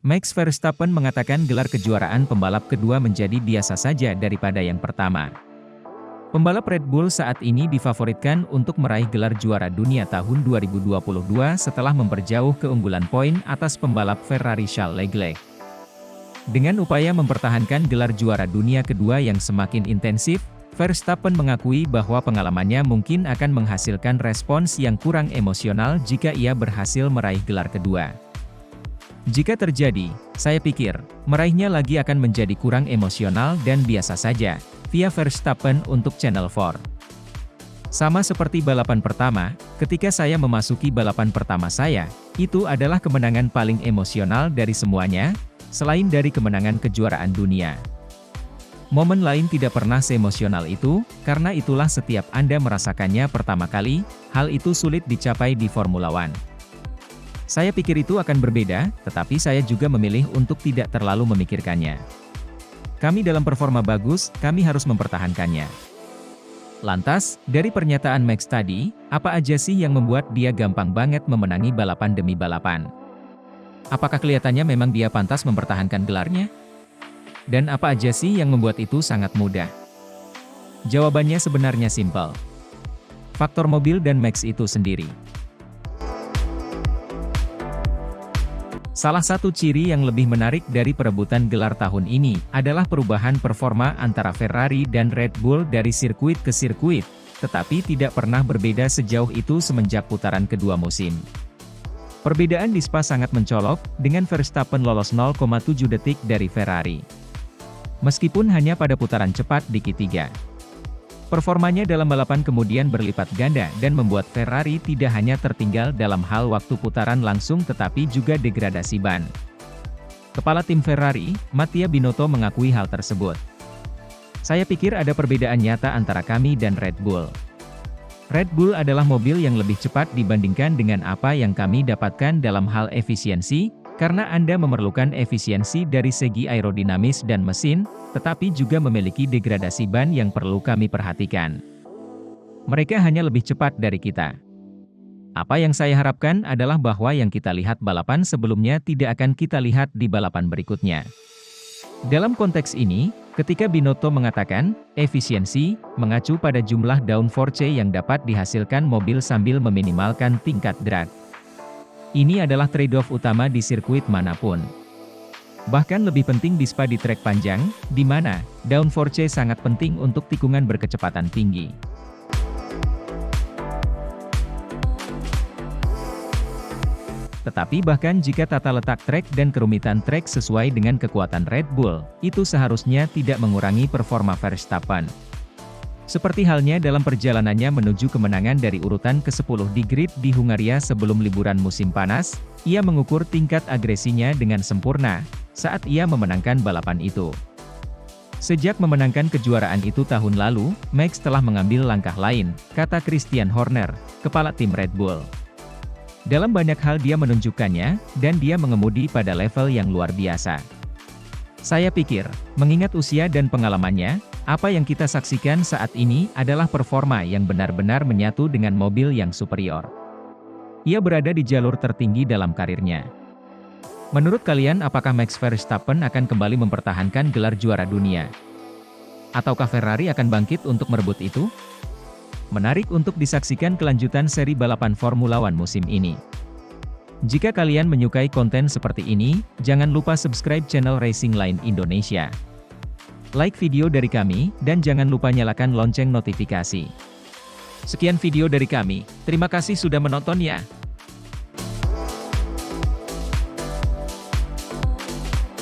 Max Verstappen mengatakan gelar kejuaraan pembalap kedua menjadi biasa saja daripada yang pertama. Pembalap Red Bull saat ini difavoritkan untuk meraih gelar juara dunia tahun 2022 setelah memperjauh keunggulan poin atas pembalap Ferrari Charles Leclerc. Dengan upaya mempertahankan gelar juara dunia kedua yang semakin intensif, Verstappen mengakui bahwa pengalamannya mungkin akan menghasilkan respons yang kurang emosional jika ia berhasil meraih gelar kedua. Jika terjadi, saya pikir, meraihnya lagi akan menjadi kurang emosional dan biasa saja, via Verstappen untuk Channel 4. Sama seperti balapan pertama, ketika saya memasuki balapan pertama saya, itu adalah kemenangan paling emosional dari semuanya, selain dari kemenangan kejuaraan dunia. Momen lain tidak pernah seemosional itu, karena itulah setiap Anda merasakannya pertama kali, hal itu sulit dicapai di Formula One. Saya pikir itu akan berbeda, tetapi saya juga memilih untuk tidak terlalu memikirkannya. Kami dalam performa bagus, kami harus mempertahankannya. Lantas, dari pernyataan Max tadi, apa aja sih yang membuat dia gampang banget memenangi balapan demi balapan? Apakah kelihatannya memang dia pantas mempertahankan gelarnya? Dan apa aja sih yang membuat itu sangat mudah? Jawabannya sebenarnya simpel. Faktor mobil dan Max itu sendiri. Salah satu ciri yang lebih menarik dari perebutan gelar tahun ini, adalah perubahan performa antara Ferrari dan Red Bull dari sirkuit ke sirkuit, tetapi tidak pernah berbeda sejauh itu semenjak putaran kedua musim. Perbedaan di Spa sangat mencolok, dengan Verstappen lolos 0,7 detik dari Ferrari. Meskipun hanya pada putaran cepat di Q3. Performanya dalam balapan kemudian berlipat ganda dan membuat Ferrari tidak hanya tertinggal dalam hal waktu putaran langsung tetapi juga degradasi ban. Kepala tim Ferrari, Mattia Binotto mengakui hal tersebut. Saya pikir ada perbedaan nyata antara kami dan Red Bull. Red Bull adalah mobil yang lebih cepat dibandingkan dengan apa yang kami dapatkan dalam hal efisiensi, karena Anda memerlukan efisiensi dari segi aerodinamis dan mesin, tetapi juga memiliki degradasi ban yang perlu kami perhatikan. Mereka hanya lebih cepat dari kita. Apa yang saya harapkan adalah bahwa yang kita lihat balapan sebelumnya tidak akan kita lihat di balapan berikutnya. Dalam konteks ini, ketika Binotto mengatakan, efisiensi, mengacu pada jumlah downforce yang dapat dihasilkan mobil sambil meminimalkan tingkat drag. Ini adalah trade-off utama di sirkuit manapun. Bahkan lebih penting di Spa di trek panjang, di mana downforce sangat penting untuk tikungan berkecepatan tinggi. Tetapi bahkan jika tata letak trek dan kerumitan trek sesuai dengan kekuatan Red Bull, itu seharusnya tidak mengurangi performa Verstappen. Seperti halnya dalam perjalanannya menuju kemenangan dari urutan ke-10 di grid di Hungaria sebelum liburan musim panas, ia mengukur tingkat agresinya dengan sempurna, saat ia memenangkan balapan itu. Sejak memenangkan kejuaraan itu tahun lalu, Max telah mengambil langkah lain, kata Christian Horner, kepala tim Red Bull. Dalam banyak hal dia menunjukkannya, dan dia mengemudi pada level yang luar biasa. Saya pikir, mengingat usia dan pengalamannya, apa yang kita saksikan saat ini adalah performa yang benar-benar menyatu dengan mobil yang superior. Ia berada di jalur tertinggi dalam karirnya. Menurut kalian apakah Max Verstappen akan kembali mempertahankan gelar juara dunia? Ataukah Ferrari akan bangkit untuk merebut itu? Menarik untuk disaksikan kelanjutan seri balapan Formula One musim ini. Jika kalian menyukai konten seperti ini, jangan lupa subscribe channel Racing Line Indonesia. Like video dari kami, dan jangan lupa nyalakan lonceng notifikasi. Sekian video dari kami, terima kasih sudah menonton ya.